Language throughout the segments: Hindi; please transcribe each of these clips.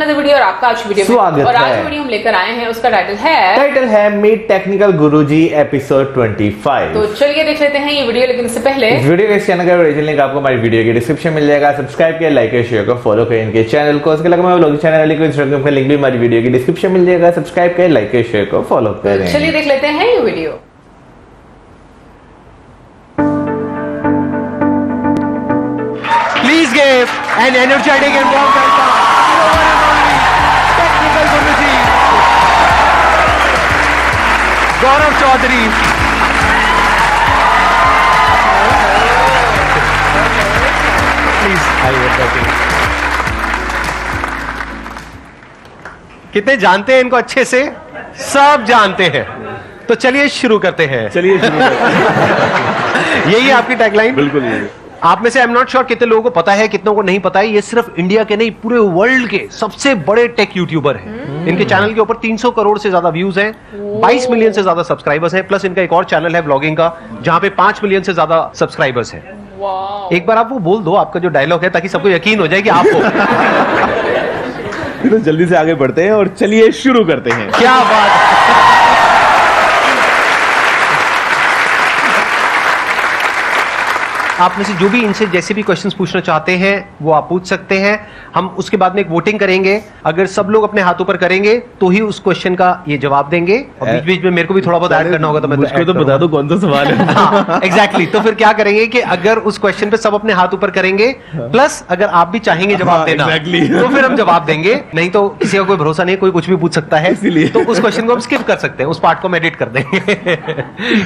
अनदर वीडियो और आपका आज वीडियो स्वागत और आज है। वीडियो हम लेकर आए हैं, उसका टाइटल है मीट टेक्निकल गुरुजी एपिसोड 25। तो चलिए देख लेते हैं ये वीडियो। लेकिन इससे पहले वीडियो के चैनल का ओरिजिनल लिंक आपको हमारी वीडियो के डिस्क्रिप्शन मिल जाएगा। सब्सक्राइब करें, लाइक करें, शेयर करें, फॉलो करें इनके चैनल को। उसके अलावा व्लॉग चैनल वाले को इंस्टाग्राम का लिंक भी हमारी वीडियो की डिस्क्रिप्शन मिल जाएगा। सब्सक्राइब करें, लाइक करें, शेयर करें, फॉलो करें। चलिए देख लेते हैं ये video. Please give an energetic and warm welcome to the one and only technical Guruji, Gaurav Chaudhary. Please, कितने जानते हैं इनको अच्छे से? सब जानते हैं। तो चलिए शुरू करते हैं। यही है आपकी टैगलाइन? बिल्कुल नहीं। आप में से आई एम नॉट श्योर कितने लोगों को पता है, कितनों को नहीं पता है। ये सिर्फ इंडिया के नहीं, पूरे वर्ल्ड के सबसे बड़े टेक यूट्यूबर हैं। इनके चैनल के ऊपर 300 करोड़ से ज्यादा व्यूज हैं, 22 मिलियन से ज्यादा सब्सक्राइबर्स हैं, प्लस इनका एक और चैनल है ब्लॉगिंग का जहां पे 5 मिलियन से ज्यादा सब्सक्राइबर्स हैं। एक बार आप वो बोल दो, आपका जो डायलॉग है, ताकि सबको यकीन हो जाए कि आप हो। तो जल्दी से आगे बढ़ते हैं और चलिए शुरू करते हैं। क्या बात। आप में से जो भी इनसे जैसे भी क्वेश्चंस पूछना चाहते हैं वो आप पूछ सकते हैं। हम उसके बाद में एक वोटिंग करेंगे। अगर सब लोग अपने हाथ ऊपर करेंगे तो ही उस क्वेश्चन का ये जवाब देंगे। और बीच बीच में मेरे को भी थोड़ा बहुत ऐड करना होगा, तो मैं मुझको तो बता दो कौन सा सवाल है। हाँ, एग्जैक्टली। तो फिर क्या करेंगे कि अगर उस क्वेश्चन पे सब अपने हाथ ऊपर करेंगे, प्लस अगर आप भी चाहेंगे जवाब देना, तो फिर हम जवाब देंगे। नहीं तो किसी का कोई भरोसा नहीं, कोई कुछ भी पूछ सकता है, इसीलिए तो उस क्वेश्चन को हम स्किप कर सकते हैं, उस पार्ट को हम एडिट कर देंगे।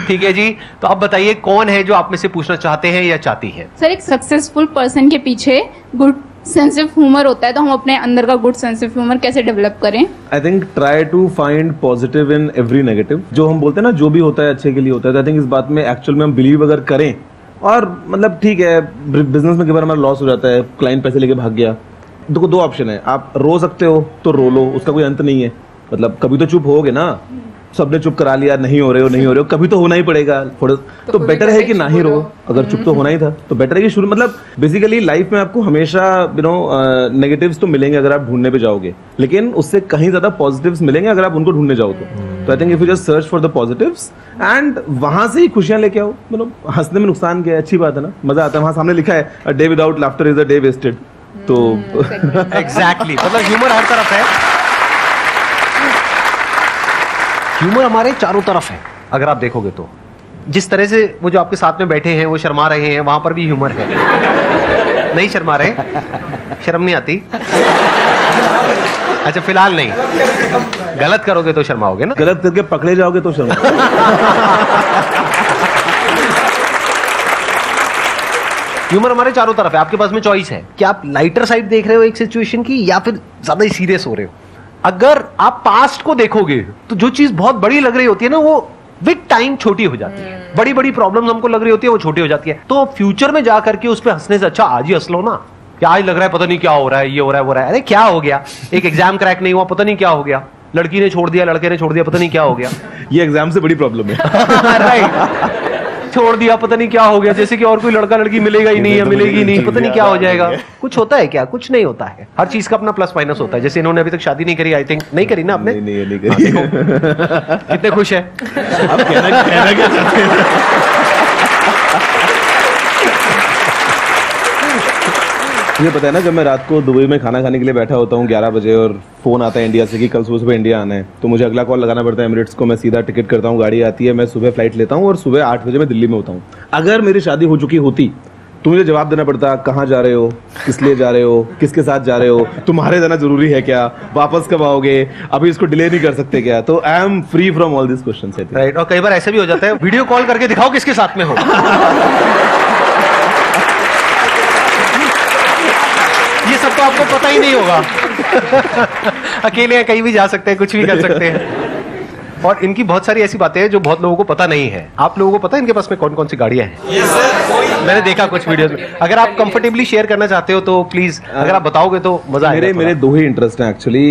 ठीक है जी। तो अब बताइए कौन है जो आप में से पूछना चाहते हैं या चाहती है? सर, एक सक्सेसफुल पर्सन के पीछे गुड सेंस ऑफ ह्यूमर होता है, तो हम अपने अंदर का गुड सेंस ऑफ ह्यूमर कैसे डेवलप करें? I think try to find positive in every negative. जो हम बोलते हैं ना, जो भी होता है अच्छे के लिए होता है। आई थिंक इस बात में एक्चुअल में हम बिलीव अगर करें, और मतलब ठीक है, बिजनेस में कई बार हमारा लॉस हो जाता है, क्लाइंट पैसे लेके भाग गया, तो दो ऑप्शन है। आप रो सकते हो तो रो लो, उसका कोई अंत नहीं है। मतलब कभी तो चुप होगे ना, सबने चुप करा लिया, नहीं हो रहे हो, कभी तो होना ही पड़ेगा। तो बेटर है कि ना ही रो। अगर चुप तो होना ही था तो बेटर है कि शुरू, मतलब बेसिकली लाइफ में आपको हमेशा नेगेटिव्स तो मिलेंगे अगर आप ढूंढने पे जाओगे, लेकिन उससे कहीं ज्यादा पॉजिटिव्स मिलेंगे अगर आप उनको ढूंढने जाओ तो I think if you just search for the positives and वहां से ही खुशियां लेके आओ। मतलब हंसने में नुकसान क्या है, अच्छी बात है ना, मजा आता है। वहां सामने लिखा है a day without laughter is a day wasted. तो एग्जैक्टली मतलब ह्यूमर हर तरफ है। ह्यूमर हमारे चारों तरफ है। अगर आप देखोगे तो जिस तरह से वो जो आपके साथ में बैठे हैं वो शर्मा रहे हैं, वहां पर भी ह्यूमर है। नहीं शर्मा रहे? शर्म नहीं आती? अच्छा, फिलहाल नहीं। गलत करोगे तो शर्माओगे ना? गलत करके पकड़े जाओगे तो शर्मा। ह्यूमर हमारे चारों तरफ है। आपके पास में चॉइस है कि आप लाइटर साइड देख रहे हो एक सिचुएशन की, या फिर ज्यादा ही सीरियस हो रहे हो। अगर आप पास्ट को देखोगे तो जो चीज बहुत बड़ी लग रही होती है ना, वो विद टाइम छोटी हो जाती है। बड़ी बड़ी प्रॉब्लम्स हमको लग रही होती है, वो छोटी हो जाती है। तो फ्यूचर में जाकर के उस पर हंसने से अच्छा आज ही हंस लो ना। क्या आज लग रहा है पता नहीं क्या हो रहा है, ये हो रहा है वो रहा है, अरे क्या हो गया, एक एग्जाम क्रैक नहीं हुआ पता नहीं क्या हो गया, लड़की ने छोड़ दिया, लड़के ने छोड़ दिया, पता नहीं क्या हो गया। ये एग्जाम से बड़ी प्रॉब्लम है। राइट, छोड़ दिया पता नहीं क्या हो गया, जैसे कि और कोई लड़का लड़की मिलेगा ही नहीं, या मिलेगी नहीं, पता नहीं क्या हो जाएगा। कुछ होता है क्या? कुछ नहीं होता है। हर चीज का अपना प्लस माइनस होता है। जैसे इन्होंने अभी तक शादी नहीं करी, आई थिंक नहीं करी ना आपने? नहीं करी। कितने खुश है? अब कहना क्या चाहते हैं? मुझे पता है ना, जब मैं रात को दुबई में खाना खाने के लिए बैठा होता हूँ 11 बजे और फोन आता है इंडिया से कि कल सुबह इंडिया आना है, तो मुझे अगला कॉल लगाना पड़ता है एमिरेट्स को। मैं सीधा टिकट करता हूँ, गाड़ी आती है, मैं सुबह फ्लाइट लेता हूँ और सुबह 8 बजे मैं दिल्ली में होता हूँ। अगर मेरी शादी हो चुकी होती तो मुझे जवाब देना पड़ता, कहाँ जा रहे हो, किस लिए जा रहे हो, किसके साथ जा रहे हो, तुम्हारे जाना जरूरी है क्या, वापस कब आओगे, अभी इसको डिले नहीं कर सकते क्या? तो I am free from all this questions. Right. और कई बार ऐसे भी हो जाता है, वीडियो कॉल करके दिखाओ किसके साथ में हो। ये सब तो आपको पता ही नहीं होगा। अकेले कहीं भी जा सकते हैं, कुछ भी कर सकते हैं। और इनकी बहुत सारी ऐसी बातें हैं जो बहुत लोगों को पता नहीं है। आप लोगों को पता है इनके पास में कौन कौन सी गाड़ियां हैं? मैंने देखा कुछ वीडियोस में। अगर आप कंफर्टेबली शेयर करना चाहते हो तो प्लीज, अगर आप बताओगे तो मजा आएगा। मेरे दो ही इंटरेस्ट हैं एक्चुअली।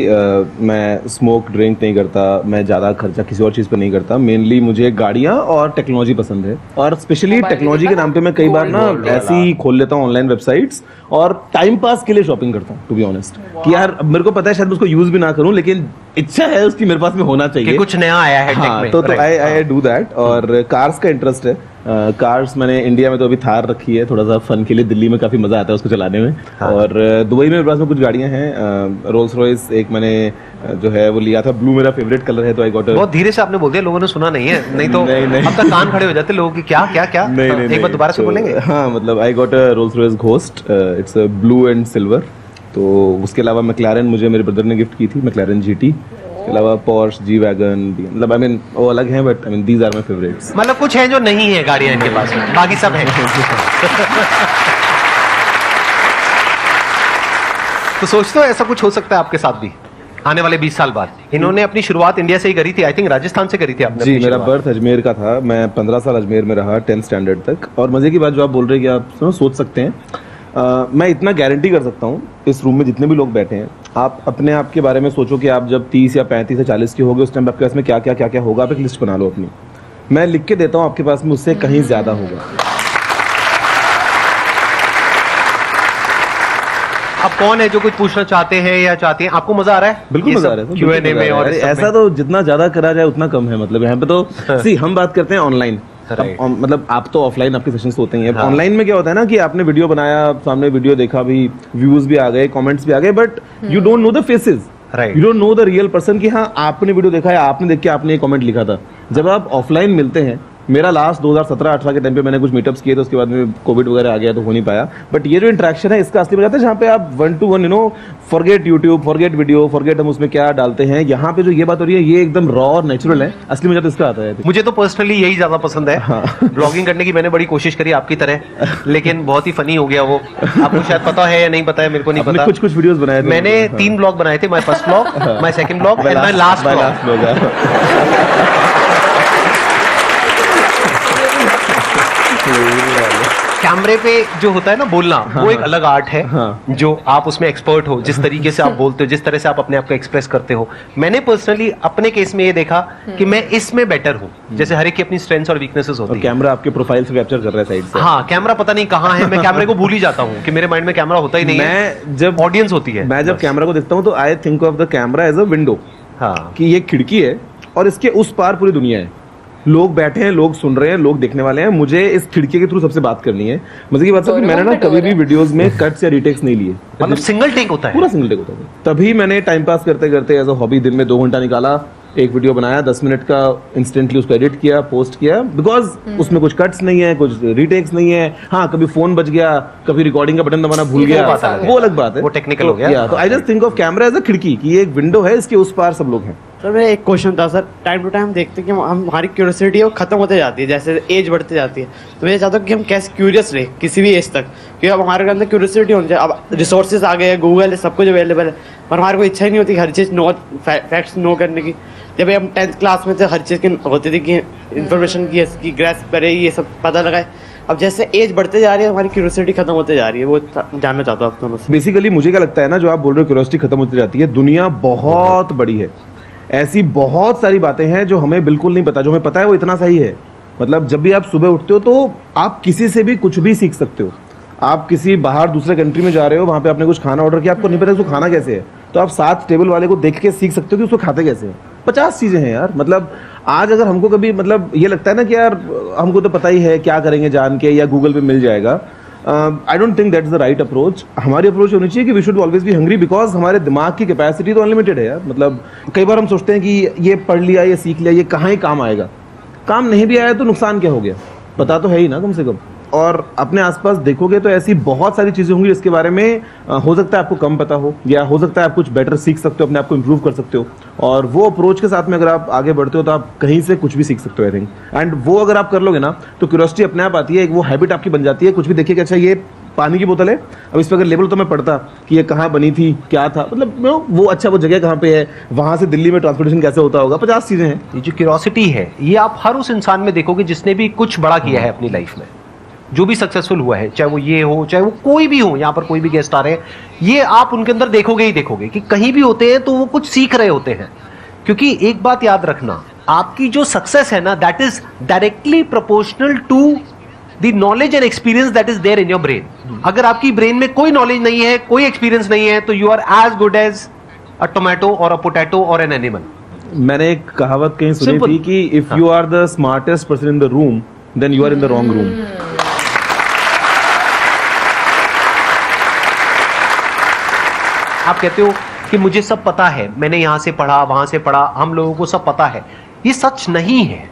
मैं स्मोक ड्रिंक नहीं करता, मैं ज्यादा खर्चा किसी और चीज पर नहीं करता। मेनली मुझे गाड़ियां और टेक्नोलॉजी पसंद है, और स्पेशली टेक्नोलॉजी के नाम पे मैं कई बार ना ऐसी ही खोल लेता हूँ ऑनलाइन वेबसाइट्स और टाइम पास के लिए शॉपिंग करता हूँ, टू बी ऑनेस्ट। कि यार मेरे को पता है शायद उसको यूज भी ना करूं, लेकिन इच्छा है उसकी मेरे पास में होना चाहिए कि कुछ नया आया है टेक में। तो आई डू दैट। और कार्स का इंटरेस्ट है। कार्स मैंने इंडिया में तो अभी थार रखी है थोड़ा सा फन के लिए, दिल्ली में काफी मजा आता है उसको चलाने में। और दुबई में मेरे पास में कुछ गाड़ियां हैं। रोल्स रॉयस एक मैंने जो है वो लिया था, ब्लू मेरा फेवरेट कलर है, तो आई गॉट। बहुत धीरे से आपने बोल दिया, लोगों ने सुना नहीं है, नहीं तो अब तक कान खड़े हो जाते लोगों की। क्या क्या क्या नहीं, एक बार दोबारा से बोलेंगे? हाँ, मतलब I got a Rolls Royce ghost, it's blue and silver. तो उसके अलावा मैक्लारेन मुझे मेरे ब्रदर ने गिफ्ट की थी, मैक्लारेन जीटी। इसके अलावा पोर्श, जी वैगन, मतलब आई मीन वो अलग हैं, but I mean these are my favourites. मतलब कुछ है जो नहीं है गाड़ियां इनके पास में, बाकी सब है। तो सोचते हो ऐसा कुछ हो सकता है आपके साथ भी आने वाले 20 साल बाद? इन्होंने अपनी शुरुआत इंडिया से ही करी थी, आई थिंक राजस्थान से करी थी आपने। जी, मेरा बर्थ अजमेर का था। मैं 15 साल अजमेर में रहा 10th स्टैंडर्ड तक। और मजे की बात जो आप बोल रहे हैं कि आप सोच सकते हैं, मैं इतना गारंटी कर सकता हूँ, इस रूम में जितने भी लोग बैठे हैं, आप अपने आप के बारे में सोचो कि आप जब 30 या 35 या 40 के होगे, उस टाइम आपके पास में क्या क्या होगा, आप एक लिस्ट बना लो अपनी। मैं लिख के देता हूँ, आपके पास में उससे कहीं ज्यादा होगा। अब कौन है जो कुछ पूछना चाहते हैं या चाहते हैं? आपको मजा आ रहा है? बिल्कुल मजा आ रहा है Q&A में। और ऐसा तो जितना ज्यादा करा जाए उतना कम है। मतलब यहाँ पे तो सी हम बात करते हैं ऑनलाइन, मतलब आप तो ऑफलाइन आपके सेशंस होते हैं। ऑनलाइन में क्या होता है ना कि आपने वीडियो बनाया, सामने वीडियो देखा, भी व्यूज भी आ गए, कमेंट्स भी आ गए, but you don't know the faces, you don't know the real person कि हाँ आपने वीडियो देखा है, आपने देख के आपने ये कमेंट लिखा था। जब आप ऑफलाइन मिलते हैं, मेरा लास्ट 2017-18 के टाइम पे मैंने कुछ मीटअप्स किए, तो उसके बाद में कोविड वगैरह आ गया तो हो नहीं पाया। बट ये जो इंटरेक्शन है इसका असली मजा आता है जहाँ पे आप 1 to 1 you know, forget YouTube, forget video, forget हम उसमें क्या डालते हैं, यहाँ पे जो ये बात हो रही है ये एकदम रॉ और नेचुरल है। असली मजा तो इसका आता है। मुझे तो पर्सनली यही ज्यादा पसंद है। ब्लॉगिंग करने की मैंने बड़ी कोशिश करी आपकी तरह, लेकिन बहुत ही फनी हो गया वो। आपको शायद पता है या नहीं पता है, मेरे को नहीं पता। कुछ वीडियोस बनाए थे मैंने 3 ब्लॉग बनाए थे, my first blog, my second blog and my last blog. कैमरे पे जो होता है ना बोलना, वो एक अलग आर्ट है। जो आप उसमें एक्सपर्ट हो, जिस तरीके से आप बोलते हो, जिस तरह से आप अपने आप को एक्सप्रेस करते हो। मैंने पर्सनली अपने केस में ये देखा कि मैं इसमें बेटर हूँ। जैसे हर एक की अपनी स्ट्रेंथ्स और वीकनेसेस होती है। कैमरा आपके प्रोफाइल से कैप्चर कर रहा है साइड से। हाँ, कैमरा पता नहीं कहाँ है, मैं कैमरे को भूल ही जाता हूँ कि मेरे माइंड में कैमरा होता ही नहीं है। मैं जब ऑडियंस होती है, मैं जब कैमरा को देखता हूँ तो I think of the camera as a window. हाँ, कि ये खिड़की है और इसके उस पार पूरी दुनिया है। लोग बैठे हैं, लोग सुन रहे हैं, लोग देखने वाले हैं। मुझे इस खिड़की के थ्रू सबसे बात करनी है। मजे की बात है कि मैंने ना कभी भी वीडियोस में कट्स या रीटेक्स नहीं लिए। मतलब सिंगल टेक होता है, पूरा सिंगल टेक होता है। तभी मैंने टाइम पास करते करते एज अ हॉबी दिन में 2 घंटा निकाला, एक वीडियो बनाया 10 मिनट का, इंस्टेंटली उसको एडिट किया, पोस्ट किया। बिकॉज उसमें कुछ कट्स नहीं है, कुछ रीटेक्स नहीं है। हाँ, कभी फोन बच गया, कभी रिकॉर्डिंग का बटन दबाना भूल गया, वो अलग बात है, वो टेक्निकल हो गया। तो I just think of camera as a खिड़की, कि ये एक विंडो है, इसके उस पार सब लोग हैं। सर मेरा एक क्वेश्चन था सर, टाइम टू टाइम देखते हैं कि हमारी क्यूरियोसिटी है वो खत्म होते जाती है, जैसे एज बढ़ती जाती है। तो मैं चाहता हूँ कि हम कैसे क्यूरियस रहे किसी भी एज तक, क्योंकि अब हमारे अंदर क्यूरियोसिटी होनी चाहिए। अब रिसोर्सेज आ गए हैं, गूगल है, सब कुछ अवेलेबल है, पर हमारे को इच्छा ही नहीं होती हर चीज़ फैक्ट्स नो करने की। जब हम 10th क्लास में थे, हर चीज़ की होती थी कि इन्फॉर्मेशन की ग्रेस्प करे, ये सब पता लगाए। अब जैसे एज बढ़ते जा रही है, हमारी क्यूरियोसिटी खत्म होते जा रही है, वो जानना चाहता हूँ आप दोनों से। बेसिकली मुझे क्या लगता है ना, जो आप बोल रहे हो क्यूरियोसिटी खत्म होती जाती है, दुनिया बहुत बड़ी है। ऐसी बहुत सारी बातें हैं जो हमें बिल्कुल नहीं पता। जो हमें पता है वो इतना सही है। मतलब जब भी आप सुबह उठते हो तो आप किसी से भी कुछ भी सीख सकते हो। आप किसी बाहर दूसरे कंट्री में जा रहे हो, वहां पे आपने कुछ खाना ऑर्डर किया, आपको नहीं पता उसको खाना कैसे है, तो आप साथ टेबल वाले को देख के सीख सकते हो कि उसको खाते कैसे हैं। 50 चीजें हैं यार। मतलब आज अगर हमको कभी मतलब ये लगता है ना कि यार हमको तो पता ही है, क्या करेंगे जान के, या गूगल पे मिल जाएगा। I don't think that is the right approach. हमारी अप्रोच होनी चाहिए कि we should always be hungry, because हमारे दिमाग की कैपेसिटी तो अनलिमिटेड है यार। मतलब कई बार हम सोचते हैं कि ये पढ़ लिया, ये सीख लिया, ये कहाँ ही काम आएगा। काम नहीं भी आया तो नुकसान क्या हो गया, पता तो है ही ना कम से कम। और अपने आसपास देखोगे तो ऐसी बहुत सारी चीजें होंगी जिसके बारे में हो सकता है आपको कम पता हो, या हो सकता है आप कुछ बेटर सीख सकते हो, अपने आप को इंप्रूव कर सकते हो। और वो अप्रोच के साथ में अगर आप आगे बढ़ते हो तो आप कहीं से कुछ भी सीख सकते हो, आई थिंक। एंड वो अगर आप कर लोगे ना तो क्यूरियोसिटी अपने आप आती है, एक वो हैबिट आपकी बन जाती है। कुछ भी देखिए कि अच्छा ये पानी की बोतल है, अब इस पे अगर लेबल होता मैं पढ़ता कि ये कहाँ बनी थी, क्या था, मतलब वो अच्छा वो जगह कहाँ पे है, वहां से दिल्ली में ट्रांसपोर्टेशन कैसे होता होगा, 50 चीजें हैं। ये जो क्यूरियोसिटी है ये आप हर उस इंसान में देखोगे जिसने भी कुछ बड़ा किया है अपनी लाइफ में, जो भी सक्सेसफुल हुआ है, चाहे वो ये हो चाहे वो कोई भी हो, यहाँ पर कोई भी गेस्ट आ रहे हैं, ये आप उनके अंदर देखोगे ही देखोगे कि कहीं भी होते हैं तो वो कुछ सीख रहे होते हैं। क्योंकि एक बात याद रखना, आपकी जो सक्सेस है ना, that is directly proportional to the knowledge and experience that is there in your brain. अगर आपकी ब्रेन में कोई नॉलेज नहीं है, कोई एक्सपीरियंस नहीं है, तो you are as good as a tomato और अ पोटैटो और एन एनिमल। मैंने एक कहावत कहीं सुनी थी कि if you are the smartest person in the room then you are in the wrong room. आप कहते हो कि मुझे सब पता है, मैंने यहां से पढ़ा वहां से पढ़ा, हम लोगों को सब पता है, ये सच नहीं है।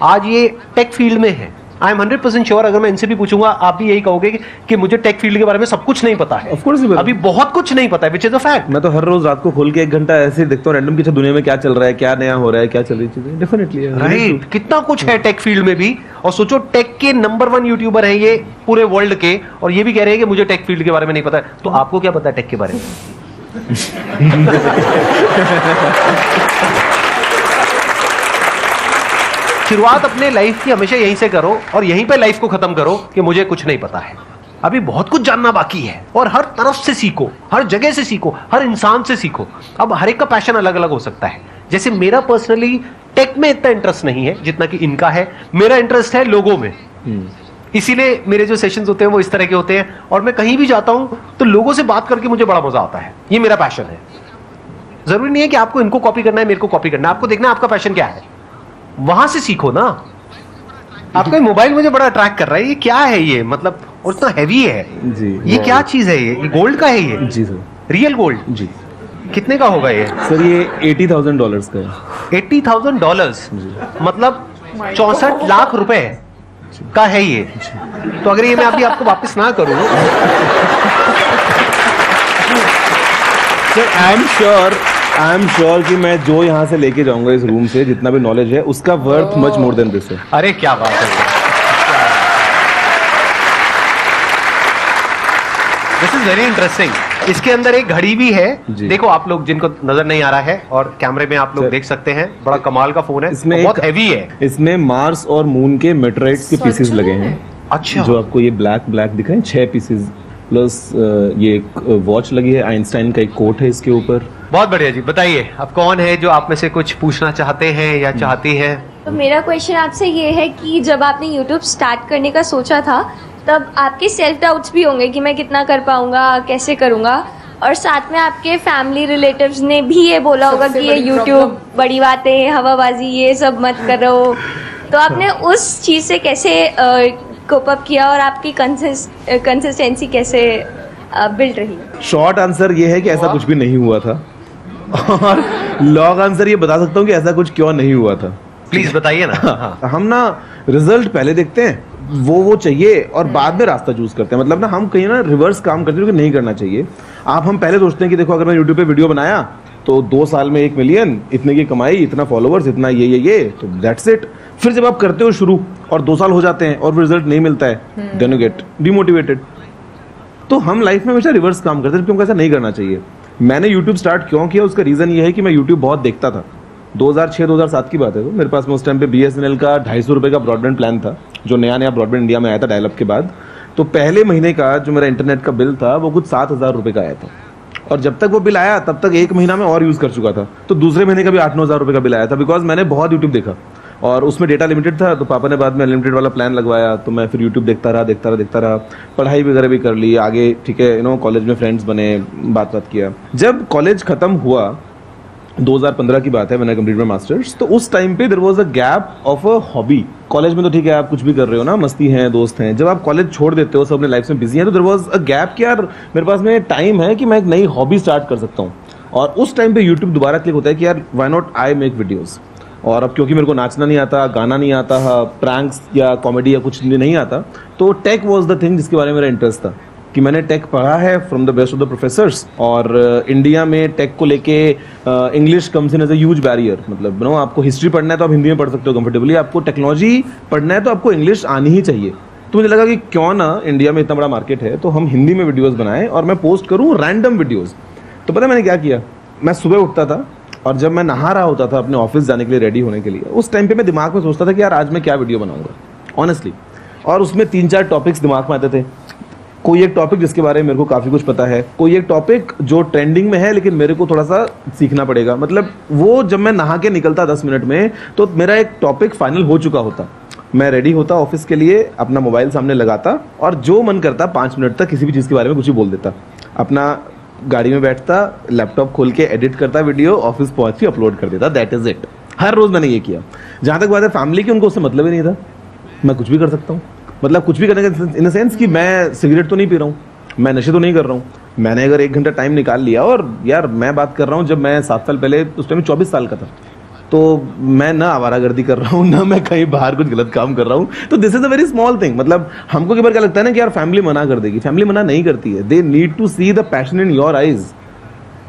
आज ये टेक फील्ड में है, आई एम 100% श्योर, अगर मैं इनसे भी पूछूंगा आप भी यही कहोगे कि मुझे टेक फील्ड के बारे में सब कुछ नहीं पता है। Of course, अभी बहुत कुछ नहीं पता है, विच इज अ फैक्ट। मैं तो हर रोज रात को खोल के 1 घंटा ऐसे देखता हूँ रैंडम की दुनिया में क्या चल रहा है, क्या नया हो रहा है, क्या चल रही चीजें। डेफिनेटली राइट, कितना कुछ है टेक फील्ड में भी। और सोचो टेक के नंबर 1 यूट्यूबर है ये पूरे वर्ल्ड के, और ये भी कह रहे हैं कि मुझे टेक फील्ड के बारे में नहीं पता है। तो आपको क्या पता है टेक के बारे में? शुरुआत अपने लाइफ की हमेशा यहीं से करो और यहीं पे लाइफ को खत्म करो कि मुझे कुछ नहीं पता है। अभी बहुत कुछ जानना बाकी है, और हर तरफ से सीखो, हर जगह से सीखो, हर इंसान से सीखो। अब हर एक का पैशन अलग अलग हो सकता है। जैसे मेरा पर्सनली टेक में इतना इंटरेस्ट नहीं है जितना कि इनका है। मेरा इंटरेस्ट है लोगों में, इसीलिए मेरे जो सेशंस होते हैं वो इस तरह के होते हैं, और मैं कहीं भी जाता हूं तो लोगों से बात करके मुझे बड़ा मजा आता है। ये मेरा पैशन है। जरूरी नहीं है कि आपको इनको कॉपी करना है, मेरे को कॉपी करना है। आपको देखना है आपका पैशन क्या है, वहां से सीखो ना। आपका मोबाइल मुझे बड़ा अट्रैक्ट कर रहा है, ये क्या है ये, मतलब और इतना हैवी है जी। ये क्या चीज है? ये गोल्ड का है ये? जी सर। Real gold? जी। कितने का होगा ये? सर ये $80,000 का है। $80,000 मतलब 64 लाख रुपए का है ये। तो अगर ये मैं अभी आपको वापस ना करूं सर आई एम श्योर कि मैं जो यहाँ से लेके जाऊंगा इस रूम से, जितना भी नॉलेज है उसका worth much more than this है। अरे क्या बात है, दिस इज वेरी इंटरेस्टिंग। इसके अंदर एक घड़ी भी है, देखो आप लोग जिनको नजर नहीं आ रहा है, और कैमरे में आप लोग देख सकते हैं, बड़ा कमाल का फोन है, इसमें बहुत हैवी है। इसमें मार्स और मून के मेटेराइट्स के पीसेस लगे हैं। अच्छा, जो आपको ये ब्लैक दिख रहे हैं, 6 पीसेस, प्लस ये एक वॉच लगी है, आइंस्टाइन का एक कोट है इसके ऊपर। बहुत बढ़िया जी। बताइए अब कौन है जो आप में से कुछ पूछना चाहते हैं या चाहती है? तो मेरा क्वेश्चन आपसे ये है कि जब आपने YouTube स्टार्ट करने का सोचा था, तब आपके सेल्फ डाउट्स भी होंगे कि मैं कितना कर पाऊंगा, कैसे करूंगा, और साथ में आपके फैमिली रिलेटिव्स ने भी ये बोला होगा कि ये YouTube बड़ी बातें, हवाबाजी, ये सब मत करो। तो आपने उस चीज से कैसे कोप अप किया, और आपकी कंसिस्टेंसी कैसे बिल्ड रही? शॉर्ट आंसर ये है कि ऐसा कुछ भी नहीं हुआ था, और लॉन्ग आंसर ये बता सकता हूँ कि ऐसा कुछ क्यों नहीं हुआ था। प्लीज बताइए ना। हम ना रिजल्ट पहले देखते हैं, वो चाहिए, और बाद में रास्ता चूज करते हैं। मतलब ना हम कहीं ना रिवर्स काम करते हैं, नहीं करना चाहिए। हम पहले सोचते हैं कि देखो अगर मैं यूट्यूब पे वीडियो बनाया तो 2 साल में 1 मिलियन, इतने की कमाई, इतना फॉलोवर्स, इतना ये तो दैट्स इट। फिर जब आप करते हो शुरू और 2 साल हो जाते हैं और रिजल्ट नहीं मिलता है, देन यू गेट डिमोटिवेटेड। तो हम लाइफ में हमेशा रिवर्स काम करते हैं, क्योंकि ऐसा नहीं करना चाहिए। मैंने यूट्यूब स्टार्ट क्यों किया, उसका रीजन ये है कि मैं यूट्यूब बहुत देखता था। 2006-2007 की बात है। तो मेरे पास में उस टाइम पे BSNL का 250 रुपए का ब्रॉडबैंड प्लान था, जो नया ब्रॉडबैंड इंडिया में आया था डायल अप के बाद। तो पहले महीने का जो मेरा इंटरनेट का बिल था वो कुछ 7,000 रुपए का आया था, और जब तक वो बिल आया तब तक 1 महीना में और यूज कर चुका था। तो दूसरे महीने का भी 8-9 हज़ार रुपए का बिल आया था, बिकॉज मैंने बहुत यूट्यूब देखा, और उसमें डेटा लिमिटेड था। तो पापा ने बाद में अनलिमिटेड वाला प्लान लगवाया, तो मैं फिर यूट्यूब देखता रहा। पढ़ाई वगैरह भी कर ली आगे, ठीक है, कॉलेज में फ्रेंड्स बने, बात किया। जब कॉलेज खत्म हुआ, 2015 की बात है, मैंने कंप्लीट माय मास्टर्स। तो उस टाइम पे there was a gap of a hobby. College में तो ठीक है आप कुछ भी कर रहे हो ना, मस्ती है, दोस्त हैं। जब आप कॉलेज छोड़ देते हो, सब अपने लाइफ में बिजी हैं, तो देयर वाज अ गैप कि यार मेरे पास में टाइम है कि मैं एक नई हॉबी स्टार्ट कर सकता हूँ। और उस टाइम पे यूट्यूब दोबारा क्लिक होता है कि यार why not I make videos. और अब क्योंकि मेरे को नाचना नहीं आता, गाना नहीं आता, प्रैंक्स या कॉमेडी या कुछ नहीं आता, तो टेक वाज द थिंग जिसके बारे में मेरा इंटरेस्ट था। कि मैंने टेक पढ़ा है from the best of the professors, और इंडिया में टेक को लेके English comes in as a huge barrier. मतलब आपको हिस्ट्री पढ़ना है तो आप हिंदी में पढ़ सकते हो कंफर्टेबली, आपको टेक्नोलॉजी पढ़ना है तो आपको इंग्लिश आनी ही चाहिए। तो मुझे लगा कि क्यों ना इंडिया में इतना बड़ा मार्केट है तो हम हिंदी में वीडियोस बनाएं और मैं पोस्ट करूं रैंडम वीडियोस। तो पता है मैंने क्या किया, मैं सुबह उठता था और जब मैं नहा रहा होता था अपने ऑफिस जाने के लिए रेडी होने के लिए, उस टाइम पे मैं दिमाग में सोचता था कि यार आज मैं क्या वीडियो बनाऊंगा ऑनेस्टली, और उसमें 3-4 टॉपिक्स दिमाग में आते थे। कोई एक टॉपिक जिसके बारे में मेरे को काफ़ी कुछ पता है, कोई एक टॉपिक जो ट्रेंडिंग में है लेकिन मेरे को थोड़ा सा सीखना पड़ेगा। मतलब वो जब मैं नहा के निकलता 10 मिनट में तो मेरा एक टॉपिक फाइनल हो चुका होता। मैं रेडी होता ऑफिस के लिए, अपना मोबाइल सामने लगाता और जो मन करता 5 मिनट तक किसी भी चीज़ के बारे में कुछ ही बोल देता। अपना गाड़ी में बैठता, लैपटॉप खोल के एडिट करता वीडियो, ऑफिस पहुंच के अपलोड कर देता। That is it. हर रोज मैंने ये किया। जहां तक बात है फैमिली की, उनको उससे मतलब ही नहीं था। मैं कुछ भी कर सकता हूँ, मतलब कुछ भी करने का इन द सेंस कि मैं सिगरेट तो नहीं पी रहा हूँ, मैं नशे तो नहीं कर रहा हूँ। मैंने अगर 1 घंटा टाइम निकाल लिया, और यार मैं बात कर रहा हूँ जब मैं 7 साल पहले, उस टाइम 24 साल का था, तो मैं ना आवारागर्दी कर रहा हूँ, ना मैं कहीं बाहर कुछ गलत काम कर रहा हूँ। तो this is a very small thing. मतलब हमको कई बार क्या लगता है ना कि यार फैमिली मना कर देगी, फैमिली मना नहीं करती है। They need to see the passion in your eyes.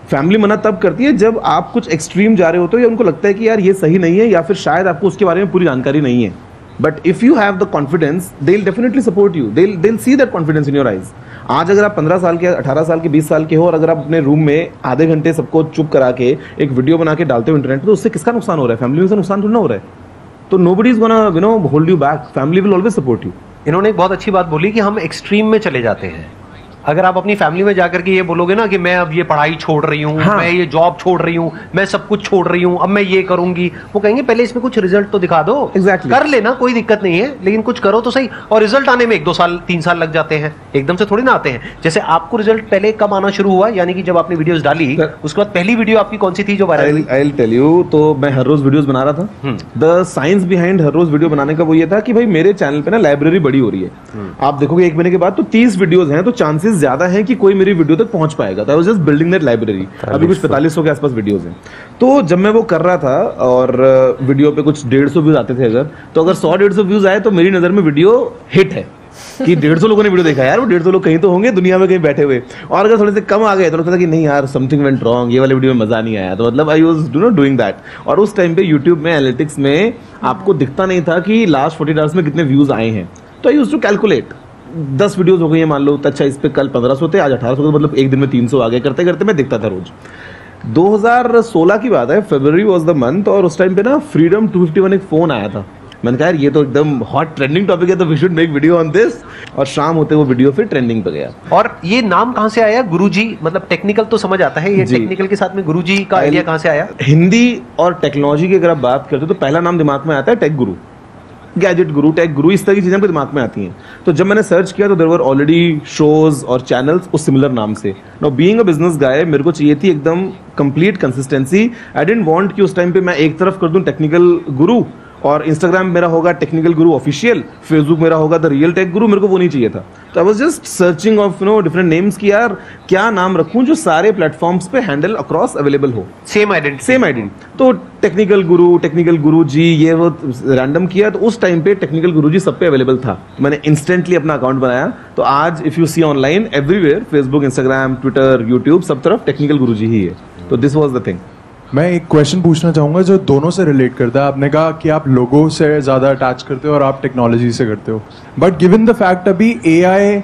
Family मना तब करती है जब आप कुछ एक्सट्रीम जा रहे होते हो या उनको लगता है कि यार ये सही नहीं है, या फिर शायद आपको उसके बारे में पूरी जानकारी नहीं है। But if you have the confidence, they will definitely support you, they will see that confidence in your eyes. आज अगर आप 15 साल के, 18 साल के, 20 साल के हो, और अगर आप अपने रूम में आधे घंटे सबको चुप करा के एक वीडियो बना के डालते हो इंटरनेट, तो उससे किसका नुकसान हो रहा है? फैमिली में नुकसान थोड़ा ना हो रहा है। तो nobody is gonna hold you back, family will always support you. इन्होंने एक बहुत अच्छी बात बोली कि हम एक्सट्रीम में चले जाते हैं। अगर आप अपनी फैमिली में जाकर के ये बोलोगे ना कि मैं अब ये पढ़ाई छोड़ रही हूँ, हाँ। मैं ये जॉब छोड़ रही हूँ, मैं सब कुछ छोड़ रही हूँ, अब मैं ये करूंगी, वो कहेंगे पहले इसमें कुछ रिजल्ट तो दिखा दो। Exactly. कर लेना, कोई दिक्कत नहीं है, लेकिन कुछ करो तो सही। और रिजल्ट आने में 1-2 साल 3 साल लग जाते हैं, एकदम से थोड़ी ना आते हैं। जैसे आपको रिजल्ट पहले कब आना शुरू हुआ, यानी कि जब आपने वीडियोस डाली, उसके बाद पहली वीडियो आपकी कौन सी थी जो वायरल हुई? I will tell you. तो मैं हर रोज वीडियोस बना रहा था। द साइंस बिहाइंड हर रोज वीडियो बनाने का वो ये था कि भाई मेरे चैनल पे ना लाइब्रेरी बड़ी हो रही है। आप देखोगे 1 महीने के बाद तो 30 वीडियोस हैं, तो चांसेस ज्यादा है कि कोई मेरी वीडियो तक पहुंच पाएगा। तो I was just building that library. अभी कुछ 4500 के आसपास वीडियोस हैं। तो जब मैं वो कर रहा था और वीडियो पे कुछ 150 व्यूज आते थे, अगर तो अगर 100-150 व्यूज आए तो मेरी नजर में वीडियो हिट है कि 150 लोगों ने वीडियो देखा। यार वो 150 लोग कहीं तो होंगे दुनिया में, कहीं बैठे हुए। और अगर थोड़े से कम आ गए तो लगता था कि नहीं यार समथिंग वेंट रॉन्ग, ये वाले वीडियो में मजा नहीं आया। तो मतलब आई वाज डूइंग दैट। और उस टाइम पे यूट्यूब में एनालिटिक्स में आपको दिखता नहीं था कि लास्ट 40 आवर्स में कितने व्यूज आए हैं। तो I used to calculate 10 videos हो गई है मान लो, तो अच्छा इस पे कल 1500 थे, आज 1800 थे, मतलब एक दिन में 300 आ गए। करते करते मैं देखता था रोज। 2016 की बात है, फरवरी वाज द मंथ, और उस टाइम पे ना फ्रीडम 251 एक फोन आया था। मैंने कहा यार ये तो एकदम हॉट ट्रेंडिंग टॉपिक है, तो we should make video on this. और शाम होते वो वीडियो फिर ट्रेंडिंग पे गया। और ये नाम कहाँ से आया गुरुजी? मतलब टेक्निकल तो समझ आता है, ये टेक्निकल के साथ में गुरुजी का आइडिया कहाँ से आया? हिंदी और टेक्नोलॉजी की अगर आप बात करते हो तो पहला नाम दिमाग में आता है टेक गुरु, गैजेट गुरु, टेक गुरु, इस तरह की चीजें आपके दिमाग में आती हैं। तो जब मैंने सर्च किया तो देयर वर ऑलरेडी शोज और चैनल्स उस सिमिलर नाम से। Now being a business guy, मेरे को चाहिए थी एकदम complete consistency. I didn't want कि उस टाइम पे मैं एक तरफ कर दूं टेक्निकल गुरु और इंस्टाग्राम मेरा होगा टेक्निकल गुरु ऑफिशियल, फेसबुक मेरा होगा द रियल टेक गुरु। मेरे को वो नहीं चाहिए था। तो I was just searching of different names कि यार क्या नाम रखूं जो सारे प्लेटफॉर्म्स पे हैंडल अक्रॉस अवेलेबल हो, सेम आइडेंटिटी। तो टेक्निकल गुरु जी, ये वो रैंडम किया। तो उस टाइम पे टेक्निकल गुरु जी सब पे अवेलेबल था। मैंने इंस्टेंटली अपना अकाउंट बनाया। तो आज if you see online everywhere, Facebook, Instagram, Twitter, YouTube, सब तरफ टेक्निकल गुरु जी ही है। तो दिस वॉज द थिंग। मैं एक क्वेश्चन पूछना चाहूँगा जो दोनों से रिलेट करता है। आपने कहा कि आप लोगों से ज़्यादा अटैच करते हो और आप टेक्नोलॉजी से करते हो, बट गिवन द फैक्ट अभी AI,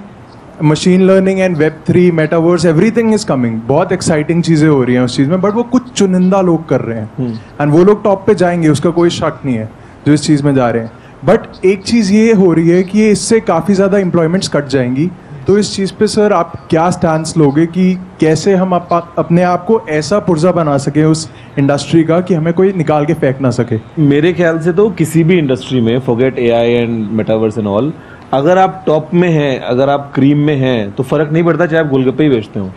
machine learning and Web3, metaverse, everything is coming, बहुत एक्साइटिंग चीज़ें हो रही हैं उस चीज़ में, बट वो कुछ चुनिंदा लोग कर रहे हैं एंड वो लोग टॉप पे जाएंगे, उसका कोई शक नहीं है जो इस चीज़ में जा रहे हैं। बट एक चीज़ ये हो रही है कि इससे काफ़ी ज़्यादा एम्प्लॉयमेंट्स कट जाएंगी। तो इस चीज़ पे सर आप क्या स्टैंस लोगे कि कैसे हम अपने आप को ऐसा पुर्जा बना सके उस इंडस्ट्री का कि हमें कोई निकाल के फेंक ना सके? मेरे ख्याल से तो किसी भी इंडस्ट्री में, forget AI and metaverse and all, अगर आप टॉप में हैं, अगर आप क्रीम में हैं, तो फर्क नहीं पड़ता चाहे आप गोलगप्पे ही बेचते हो।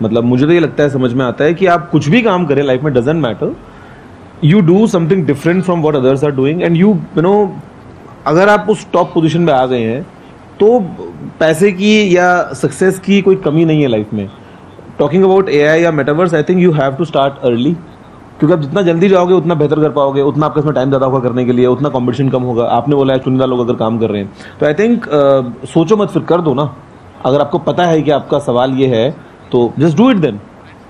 मतलब मुझे तो ये लगता है, समझ में आता है कि आप कुछ भी काम करें लाइफ में, doesn't matter, you do something different from what others are doing and you know, अगर आप उस टॉप पोजीशन पे आ गए हैं तो पैसे की या सक्सेस की कोई कमी नहीं है लाइफ में। टॉकिंग अबाउट AI या metaverse, I think you have to start early, क्योंकि आप जितना जल्दी जाओगे उतना बेहतर कर पाओगे, उतना आपके इसमें टाइम ज़्यादा होगा करने के लिए, उतना कंपटीशन कम होगा। आपने बोला है चुनिंदा लोग अगर काम कर रहे हैं, तो आई थिंक सोचो मत, फिर कर दो ना। अगर आपको पता है कि आपका सवाल ये है तो जस्ट डू इट देन।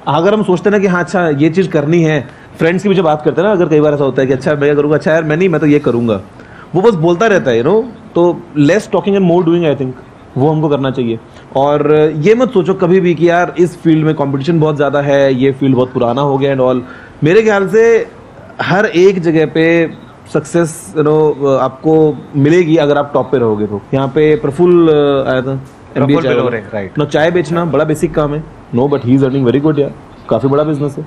अगर हम सोचते ना कि हाँ अच्छा ये चीज़ करनी है, फ्रेंड्स की मुझे बात करते हैं ना, अगर कई बार ऐसा होता है कि अच्छा मैं करूँगा, अच्छा यार मैं नहीं, मैं तो ये करूँगा, वो बस बोलता रहता है तो तो less talking and more doing, I think वो हमको करना चाहिए। और ये मत सोचो कभी भी कि यार इस फील्ड में कंपटीशन बहुत ज़्यादा है, ये फील्ड बहुत पुराना हो गया एंड ऑल। मेरे ख्याल से हर एक जगह पे सक्सेस आपको मिलेगी अगर आप टॉप पे रहोगे। तो यहाँ पे प्रफुल्ल आया था, MBA राइट। ना चाय बेचना बड़ा बेसिक काम है, no but he is earning very good यार, काफी बड़ा बिजनेस है।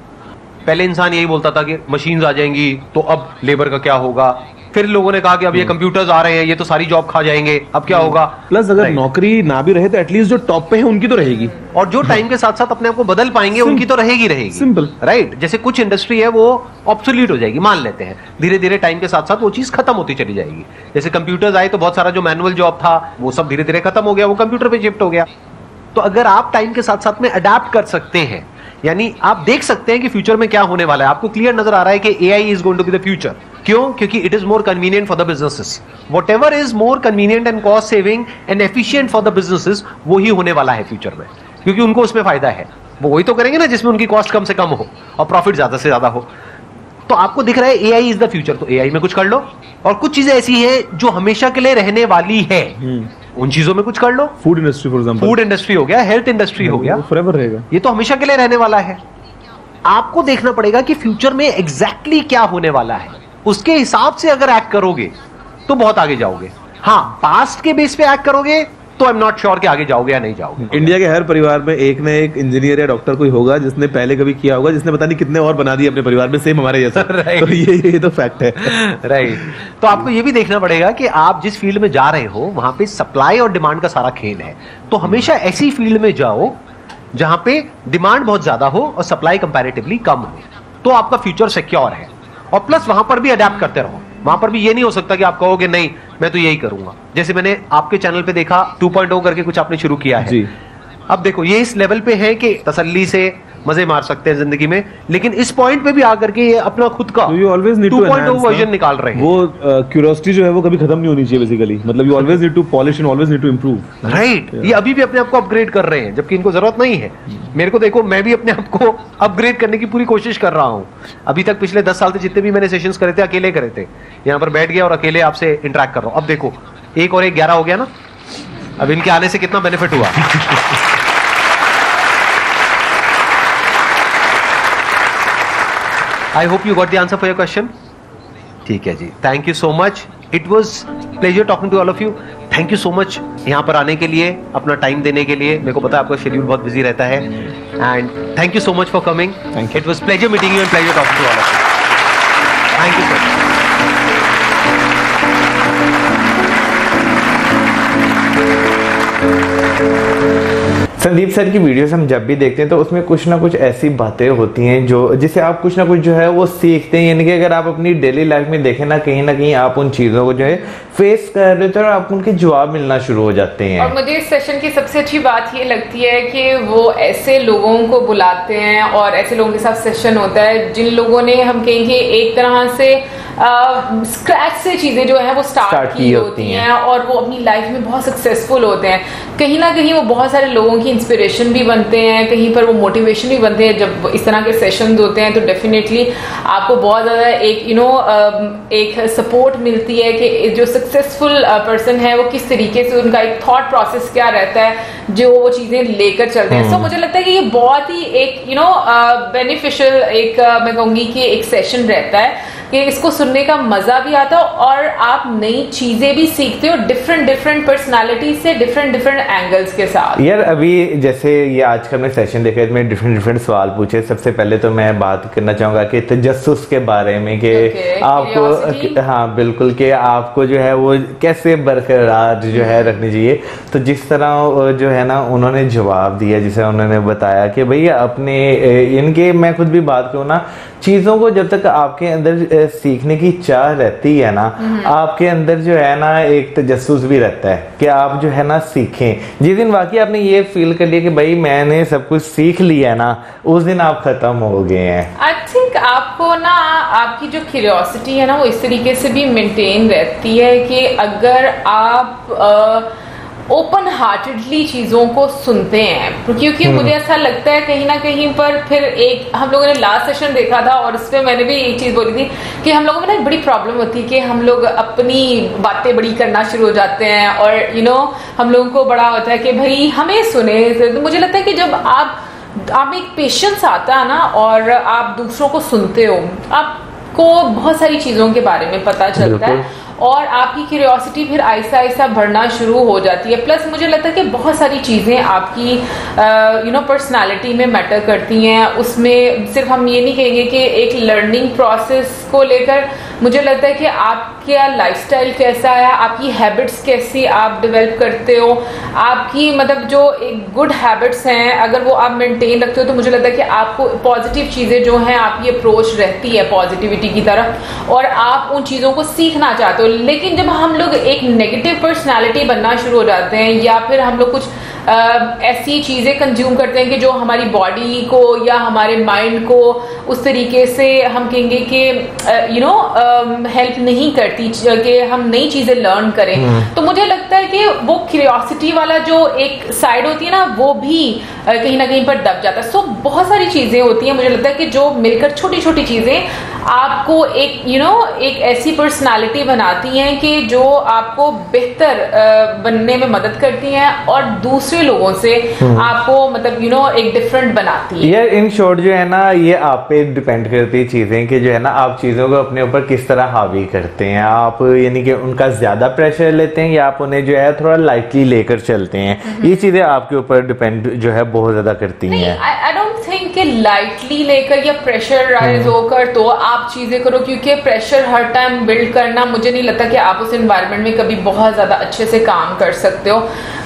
पहले इंसान यही बोलता था कि मशीन्स आ जाएंगी तो अब लेबर का क्या होगा, फिर लोगों ने कहा कि अब ये कंप्यूटर्स आ रहे हैं, ये तो सारी जॉब खा जाएंगे, अब क्या होगा। प्लस अगर नौकरी ना भी रहे तो एटलीस्ट जो टॉप पे है उनकी तो रहेगी, और जो टाइम के साथ साथ अपने आप को बदल पाएंगे उनकी तो रहेगी। Simple, right. जैसे कुछ इंडस्ट्री है वो ऑब्सोल्यूट हो जाएगी, मान लेते हैं, धीरे धीरे टाइम के साथ साथ वो चीज खत्म होती चली जाएगी। जैसे कंप्यूटर्स आए तो बहुत सारा जो मैनुअल जॉब था वो सब धीरे धीरे खत्म हो गया, वो कंप्यूटर पे शिफ्ट हो गया। तो अगर आप टाइम के साथ साथ में अडेप्ट कर सकते हैं, यानी आप देख सकते हैं कि फ्यूचर में क्या होने वाला है, आपको क्लियर नजर आ रहा है कि AI is going to be the future. क्यों? क्योंकि it is more convenient for the businesses. Whatever is more convenient and cost saving and efficient for the businesses, वो ही होने वाला है फ्यूचर में, क्योंकि उनको उसमें फायदा है। वो वही तो करेंगे ना जिसमें उनकी कॉस्ट कम से कम हो और प्रॉफिट ज्यादा से ज्यादा हो। तो आपको दिख रहा है AI इज द फ्यूचर, तो AI में कुछ कर लो। और कुछ चीजें ऐसी हैं जो हमेशा के लिए रहने वाली है, उन चीजों में कुछ कर लो। Food industry for example, food industry हो गया, हेल्थ इंडस्ट्री हो गया, फॉरएवर रहेगा, ये तो हमेशा के लिए रहने वाला है। आपको देखना पड़ेगा कि फ्यूचर में एग्जैक्टली क्या होने वाला है, उसके हिसाब से अगर एक्ट करोगे तो बहुत आगे जाओगे। हाँ, पास्ट के बेस पे एक्ट करोगे तो आई एम नॉट श्योर कि आगे जाओगे या नहीं जाओगे। इंडिया के हर परिवार में एक ना एक इंजीनियर या डॉक्टर कोई होगा जिसने पहले कभी किया होगा, जिसने पता नहीं कितने और बना दिए अपने परिवार में, सेम हमारे जैसा। Right. तो ये तो फैक्ट है। राइट। तो आपको ये भी देखना पड़ेगा कि आप जिस फील्ड में जा रहे हो वहां पे सप्लाई और डिमांड का सारा खेल है। तो हमेशा ऐसी फील्ड में जाओ जहां पे डिमांड बहुत ज्यादा हो और सप्लाई कंपैरेटिवली कम हो, तो आपका फ्यूचर सिक्योर है। और प्लस वहां पर भी अडेप्ट करते रहो। वहां पर भी ये नहीं हो सकता कि आप कहोगे नहीं मैं तो यही करूंगा। जैसे मैंने आपके चैनल पे देखा 2.0 करके कुछ आपने शुरू किया है जी। अब देखो ये इस लेवल पे है कि तसल्ली से मजे मार सकते हैं जिंदगी में, लेकिन इस पॉइंट पे भी आकर के ये अपना खुद का 2.0 वर्जन निकाल रहे हैं। वो क्यूरियोसिटी जो है वो कभी खत्म नहीं होनी चाहिए बेसिकली, मतलब you always need to polish and always need to improve. Right. ये अभी भी अपने आप को अपग्रेड कर रहे हैं जबकि इनको जरूरत नहीं है। मेरे को देखो, मैं भी अपने आप को अपग्रेड करने की पूरी कोशिश कर रहा हूं। अभी तक पिछले 10 साल से जितने भी मैंने सेशंस करे थे अकेले करे थे, यहाँ पर बैठ गया और अकेले आपसे इंटरेक्ट कर रहा हूं। अब देखो 1 और 1 11 हो गया ना, अब इनके आने से कितना बेनिफिट हुआ। I hope you got the answer for your question. ठीक है जी, thank you so much, it was pleasure talking to all of you. Thank you so much यहाँ पर आने के लिए, अपना टाइम देने के लिए। मेरे को पता है आपका शेड्यूल बहुत बिजी रहता है, and thank you so much for coming. It was pleasure meeting you and pleasure talking to all of you. Thank you so much. Sandeep sir की वीडियोस हम जब भी देखते हैं तो उसमें कुछ ना कुछ ऐसी बातें होती हैं जो जिसे आप कुछ ना कुछ जो है वो सीखते हैं। यानी कि अगर आप अपनी डेली लाइफ में देखें ना, कहीं ना कहीं आप उन चीजों को जो है फेस कर रहे हो और आप उनके जवाब मिलना शुरू हो जाते हैं। और मुझे इस सेशन की सबसे अच्छी बात ये लगती है कि वो ऐसे लोगों को बुलाते हैं और ऐसे लोगों के साथ सेशन होता है जिन लोगों ने हम कहेंगे एक तरह से स्क्रैच से चीजें जो है वो स्टार्ट की होती हैं और वो अपनी लाइफ में बहुत सक्सेसफुल होते हैं। कहीं ना कहीं वो बहुत सारे लोगों की इंस्पिरेशन भी बनते हैं, कहीं पर वो मोटिवेशन भी बनते हैं। जब इस तरह के सेशंस होते हैं तो डेफिनेटली आपको बहुत ज्यादा एक एक सपोर्ट मिलती है कि जो सक्सेसफुल पर्सन है वो किस तरीके से, उनका एक थॉट प्रोसेस क्या रहता है जो वो चीजें लेकर चलते हैं। सो मुझे लगता है कि ये बहुत ही एक बेनिफिशियल एक मैं कहूंगी कि एक सेशन रहता है कि इसको सुनने का मजा भी आता है और आप नई चीजें भी सीखते हो डिफरेंट पर्सनालिटी से, डिफरेंट एंगल्स के साथ। यार अभी जैसे ये आज का मैं सेशन देखा, इसमें डिफरेंट सवाल पूछे। सबसे पहले तो मैं बात करना चाहूंगा कि तजस्सुस के बारे में कि आपको, हाँ बिल्कुल, कि आपको जो है वो कैसे बरकरार जो है रखनी चाहिए। तो जिस तरह जो है ना उन्होंने जवाब दिया, जिसे उन्होंने बताया कि भैया अपने इनके, मैं खुद भी बात करूँ ना, चीजों को जब तक आपके अंदर सीखने की चाह रहती है ना, आपके अंदर जो है ना एक तजस्सुस भी रहता है कि आप जो है ना सीखें। जिस दिन वाकई आपने ये फील कर लिया कि भाई मैंने सब कुछ सीख लिया ना, उस दिन आप खत्म हो गए हैं। आई थिंक आपको ना आपकी जो क्यूरियोसिटी है ना वो इस तरीके से भी मेंटेन रहती है कि अगर आप ओपन हार्टेडली चीजों को सुनते हैं, क्योंकि मुझे ऐसा लगता है कहीं ना कहीं पर फिर एक हम लोगों ने लास्ट सेशन देखा था और उसपे मैंने भी एक चीज बोली थी कि हम लोगों में ना एक बड़ी प्रॉब्लम होती है कि हम लोग अपनी बातें बड़ी करना शुरू हो जाते हैं और हम लोगों को बड़ा होता है कि भाई हमें सुने। तो मुझे लगता है कि जब आप एक पेशेंस आता है ना और आप दूसरों को सुनते हो, आपको बहुत सारी चीजों के बारे में पता चलता है और आपकी क्यूरियोसिटी फिर आहिस्ता आहिस्ता बढ़ना शुरू हो जाती है। प्लस मुझे लगता है कि बहुत सारी चीज़ें आपकी पर्सनालिटी में मैटर करती हैं। उसमें सिर्फ हम ये नहीं कहेंगे कि एक लर्निंग प्रोसेस को लेकर मुझे लगता है कि आपका लाइफस्टाइल कैसा है, आपकी हैबिट्स कैसी आप डेवलप करते हो, आपकी मतलब जो एक गुड हैबिट्स हैं अगर वो आप मेंटेन रखते हो तो मुझे लगता है कि आपको पॉजिटिव चीज़ें जो हैं आपकी अप्रोच रहती है पॉजिटिविटी की तरफ और आप उन चीज़ों को सीखना चाहते हो। लेकिन जब हम लोग एक नेगेटिव पर्सनालिटी बनना शुरू हो जाते हैं या फिर हम लोग कुछ ऐसी चीजें कंज्यूम करते हैं कि जो हमारी बॉडी को या हमारे माइंड को उस तरीके से हम कहेंगे कि हेल्प नहीं करती कि हम नई चीजें लर्न करें, तो मुझे लगता है कि वो क्यूरियोसिटी वाला जो एक साइड होती है ना वो भी कहीं ना कहीं पर दब जाता है। सो बहुत सारी चीजें होती हैं मुझे लगता है कि जो मिलकर छोटी छोटी चीजें आपको एक एक ऐसी पर्सनालिटी बनाती हैं कि जो आपको बेहतर बनने में मदद करती हैं और दूसरे लोगों से आपको मतलब एक डिफरेंट बनाती है। यार इन शॉर्ट जो है ना ये आप पे डिपेंड करती है चीजें कि जो है ना आप चीजों को अपने ऊपर किस तरह हावी करते हैं। आप यानी कि उनका ज्यादा प्रेशर लेते हैं या आप उन्हें जो है थोड़ा लाइटली लेकर चलते हैं। ये चीजें आपके ऊपर डिपेंड जो है बहुत ज्यादा करती हैं। आई डोंट थिंक कि लाइटली लेकर या प्रेशर राइज होकर तो आप चीजें करो, क्योंकि प्रेशर हर टाइम बिल्ड करना मुझे नहीं लगता कि आप उस एनवायरनमेंट में कभी बहुत ज्यादा अच्छे से काम कर सकते हो।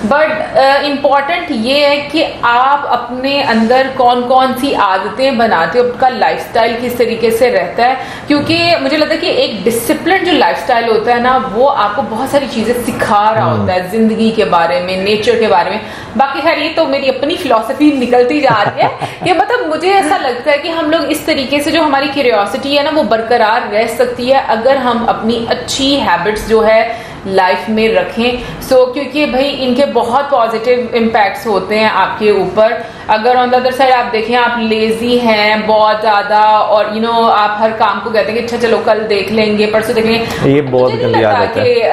बट इम्पॉर्टेंट ये है कि आप अपने अंदर कौन कौन सी आदतें बनाते हो, आपका लाइफस्टाइल किस तरीके से रहता है, क्योंकि मुझे लगता है कि एक डिसिप्लिन जो लाइफस्टाइल होता है ना वो आपको बहुत सारी चीजें सिखा रहा होता है जिंदगी के बारे में, नेचर के बारे में। बाकी खैर ये तो मेरी अपनी फिलॉसफी निकलती जा रही है कि मतलब मुझे ऐसा लगता है कि हम लोग इस तरीके से जो हमारी क्यूरियोसिटी है ना वो बरकरार रह सकती है अगर हम अपनी अच्छी हैबिट्स जो है लाइफ में रखें। क्योंकि भाई इनके बहुत पॉजिटिव इम्पैक्ट्स होते हैं आपके ऊपर। अगर ऑन द अदर साइड आप देखें आप लेजी हैं बहुत ज्यादा और आप हर काम को कहते हैं कि अच्छा चलो कल देख लेंगे, परसों देख लेंगे, ये बहुत गंदी आदत है।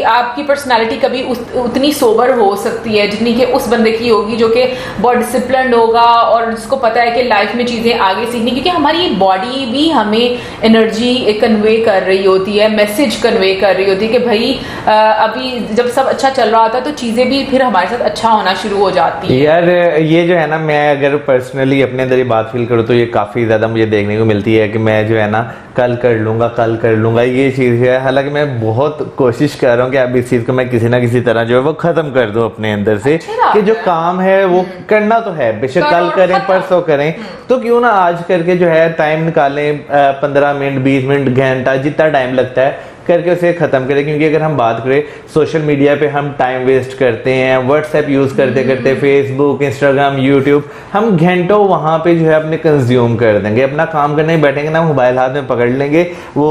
आपकी पर्सनालिटी कभी उतनी सोबर हो सकती है जितनी कि उस बंदे की होगी जो कि बहुत डिसिप्लिन्ड होगा और जिसको पता है कि लाइफ में चीजें आगे सीखनी, क्योंकि हमारी बॉडी भी हमें एनर्जी कन्वे कर रही होती है, मैसेज कन्वे कर रही होती है कि भाई अभी जब सब अच्छा चल रहा होता है तो चीजें भी फिर हमारे साथ अच्छा होना शुरू हो जाती है। यार ये जो है ना मैं अगर पर्सनली अपने अंदर ये बात फील करूँ तो ये काफी ज्यादा मुझे देखने को मिलती है कि मैं जो है ना कल कर लूंगा ये चीज है। हालांकि मैं बहुत कोशिश कर रहा हूँ कि अब इस चीज को मैं किसी ना किसी तरह जो है वो खत्म कर दूं अपने अंदर से कि जो काम है वो करना तो है, बेशक कल करें परसों करें तो क्यों ना आज करके जो है टाइम निकालें 15 मिनट 20 मिनट घंटा जितना टाइम लगता है करके उसे खत्म करें। क्योंकि अगर हम बात करें सोशल मीडिया पे हम टाइम वेस्ट करते हैं, व्हाट्सएप यूज करते करते फेसबुक इंस्टाग्राम यूट्यूब हम घंटों वहां पे जो है अपने कंज्यूम कर देंगे। अपना काम करने बैठेंगे ना मोबाइल हाथ में पकड़ लेंगे, वो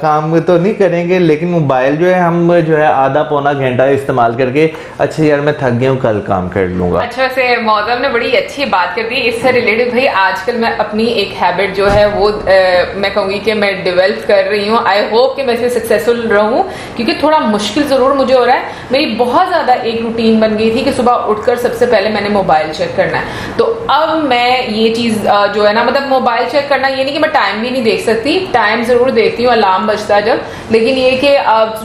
काम तो नहीं करेंगे लेकिन मोबाइल जो है हम जो है आधा पौना घंटा इस्तेमाल करके अच्छा यार मैं थक गया हूँ कल काम कर लूंगा। अच्छा से मौजम ने बड़ी अच्छी बात कर दी इससे रिलेटेड। भाई आजकल मैं अपनी एक हैबिट जो है वो मैं कहूंगी कि मैं डेवलप कर रही हूँ। आई होप कि मैं इसे सक्सेसफुल रहूं, क्योंकि थोड़ा मुश्किल जरूर मुझे हो रहा है। मेरी बहुत ज्यादा एक रूटीन बन गई थी कि सुबह उठकर सबसे पहले मैंने मोबाइल चेक करना है। तो अब मैं ये चीज जो है ना मतलब मोबाइल चेक करना ये नहीं कि मैं टाइम भी नहीं देख सकती, टाइम जरूर देखती हूँ अलार्म बजता है जब, लेकिन ये कि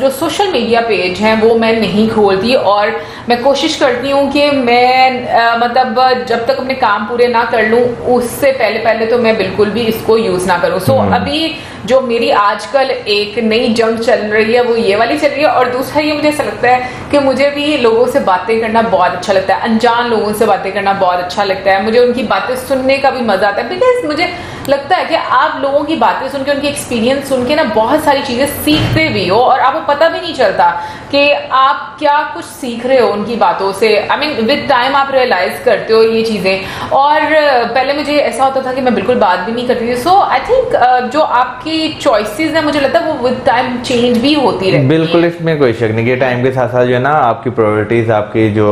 जो सोशल मीडिया पेज हैं वो मैं नहीं खोलती और मैं कोशिश करती हूँ कि मैं मतलब जब तक अपने काम पूरे ना कर लूँ उससे पहले तो मैं बिल्कुल भी इसको यूज ना करूँ। सो अभी जो मेरी आजकल एक नई जंग चल रही है वो ये वाली चल रही है। और दूसरा ये मुझे ऐसा लगता है कि मुझे भी लोगों से बातें करना बहुत अच्छा लगता है, अनजान लोगों से बातें करना बहुत अच्छा लगता है, मुझे उनकी बातें सुनने का भी मजा आता है। बिकॉज मुझे लगता है कि आप लोगों की बातें सुन के, उनके एक्सपीरियंस सुन के ना बहुत सारी चीजें सीखते भी हो और आपको पता भी नहीं चलता कि आप क्या कुछ सीख रहे हो उनकी बातों से। आई मीन विद टाइम आप रियलाइज करते हो ये चीजें। और पहले मुझे ऐसा होता था कि मैं बिल्कुल बात भी नहीं करती थी। सो आई थिंक जो आपकी चॉइसेस है मुझे लगता है वो विद टाइम चेंज भी होती रहती है। बिल्कुल, इसमें कोई शक नहीं कि टाइम के साथ साथ जो है ना आपकी प्रायोरिटीज, आपकी जो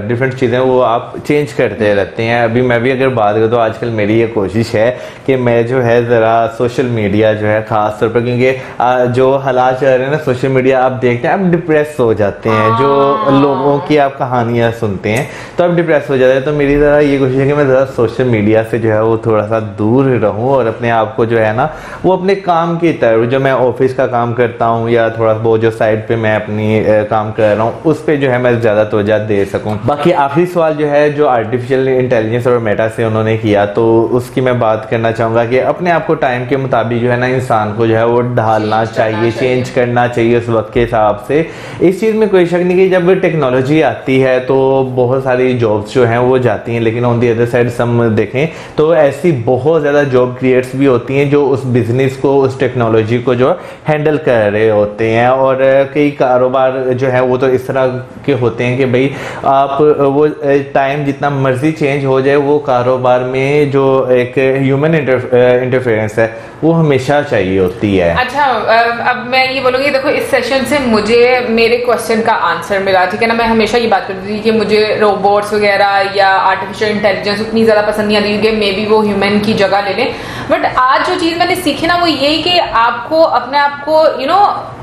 डिफरेंट चीजें वो आप चेंज करते रहते हैं। अभी मैं भी अगर बात करूँ तो आजकल मेरी ये कोशिश है कि मैं जो है जरा सोशल मीडिया जो है खास तौर पर, क्योंकि जो हालात चल रहे हैं ना सोशल मीडिया, आप देखते हैं आप डिप्रेस हो जाते हैं। जो लोगों की आप कहानियां सुनते हैं तो आप डिप्रेस हो जाते हैं। तो मेरी जरा ये कोशिश है कि मैं जरा सोशल मीडिया से जो है वो थोड़ा सा दूर रहूं और अपने आप को जो है ना वो अपने काम की तरफ, जो मैं ऑफिस का काम करता हूँ या थोड़ा वो जो साइड पे मैं अपनी काम कर रहा हूँ उस पे जो है मैं ज्यादा तवज्जो दे सकूं। बाकी आखिरी सवाल जो है जो आर्टिफिशियल इंटेलिजेंस और मेटा से उन्होंने किया, तो उसकी मैं बात करना चाहूंगा कि अपने आप को टाइम के मुताबिक जो है ना इंसान को जो है वो ढालना चाहिए, चेंज करना चाहिए उस वक्त के हिसाब से। इस चीज में कोई शक नहीं कि जब टेक्नोलॉजी आती है तो बहुत सारी जॉब्स जो हैं वो जाती हैं, लेकिन ऑन दी अदर साइड हम देखें तो ऐसी बहुत ज्यादा जॉब क्रिएट्स भी होती हैं जो उस बिजनेस को, उस टेक्नोलॉजी को जो हैंडल कर रहे होते हैं। और कई कारोबार जो है वो तो इस तरह के होते हैं कि भाई आप वो टाइम जितना मर्जी चेंज हो जाए, वो कारोबार में जो एक ह्यूमन इंटरफेरेंस है वो हमेशा चाहिए होती है। अच्छा, अब मैं ये बोलूंगी, देखो इस सेशन से मुझे मेरे क्वेश्चन का आंसर मिला, ठीक है ना। मैं हमेशा ये बात करती थी कि मुझे रोबोट्स वगैरह या आर्टिफिशियल इंटेलिजेंस उतनी ज्यादा पसंद नहीं आती क्योंकि मे बी वो ह्यूमन की जगह ले लें। बट आज जो चीज मैंने सीखी ना वो यही कि आपको अपने आप को